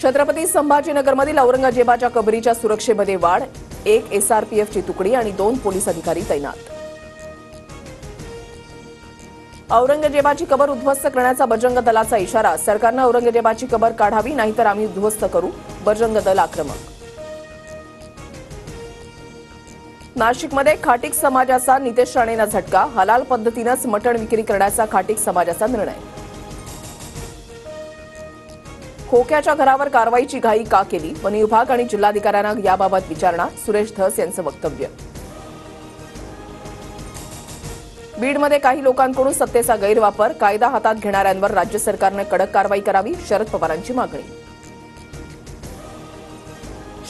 छत्रपती संभाजीनगरमधील औरंगजेबाच्या कबरीच्या सुरक्षेमध्ये वाढ, 1 एसआरपीएफची तुकडी आणि 2 पोलीस अधिकारी तैनात। औरंगजेबाची कबर उद्ध्वस्त करण्याचा बजरंग दलाचा इशारा, सरकारने औरंगजेबाची कबर काढावी नाहीतर आम्ही उद्ध्वस्त करू, बजरंग दल आक्रमक। नाशिकमध्ये खाटीक समाजाचा नितेश राणेंना झटका, हलाल पद्धतीनेच मटण विक्री करण्याचा खाटीक समाजाचा निर्णय। खोक्याच्या घरावर कारवाईची घाई का केली, वन विभाग आणि जिल्हाधिकाऱ्यांना याबाबत विचारणा, सुरेश धस यांचं वक्तव्य। बीडमध्ये काही लोकांकडून सत्तेचा गैरवापर, कायदा हातात घेणाऱ्यांवर राज्य सरकारने कडक कारवाई करावी, शरद पवारांची मागणी।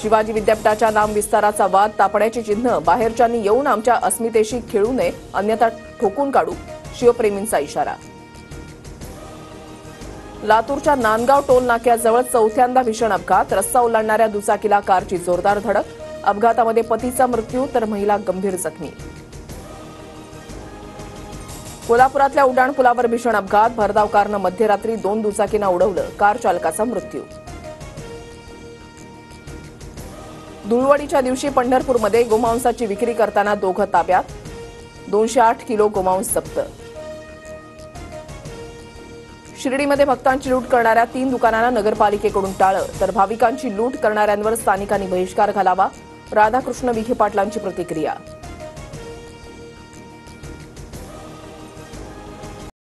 शिवाजी विद्यापीठाच्या नामविस्ताराचा वाद तापण्याची चिन्ह, बाहेरच्यांनी येऊन आमच्या अस्मितेशी खेळू नये अन्यथा ठोकून काढू, शिवप्रेमींचा इशारा। लातूरच्या नांदगाव टोल नाक्याजवळ चौथ्यांदा भीषण अपघात, रस्ता ओलांडणाऱ्या दुचाकीला कारची जोरदार धडक, अपघातामध्ये पतीचा मृत्यू तर महिला गंभीर जखमी। कोल्हापुरातल्या उड्डाणपुलावर भीषण अपघात, भरधाव कारनं मध्यरात्री 2 दुचाकींना उडवलं, कार चालकाचा मृत्यू। धुळवडीच्या दिवशी पंढरपूरमध्ये गोमांसाची विक्री करताना दोघं ताब्यात, 208 किलो गोमांस जप्त। शिर्डीमध्ये भक्तांची लूट करणाऱ्या 3 दुकानांना नगरपालिकेकडून टाळं, तर भाविकांची लूट करणाऱ्यांवर स्थानिकांनी बहिष्कार घालावा, राधाकृष्ण विखे पाटलांची प्रतिक्रिया।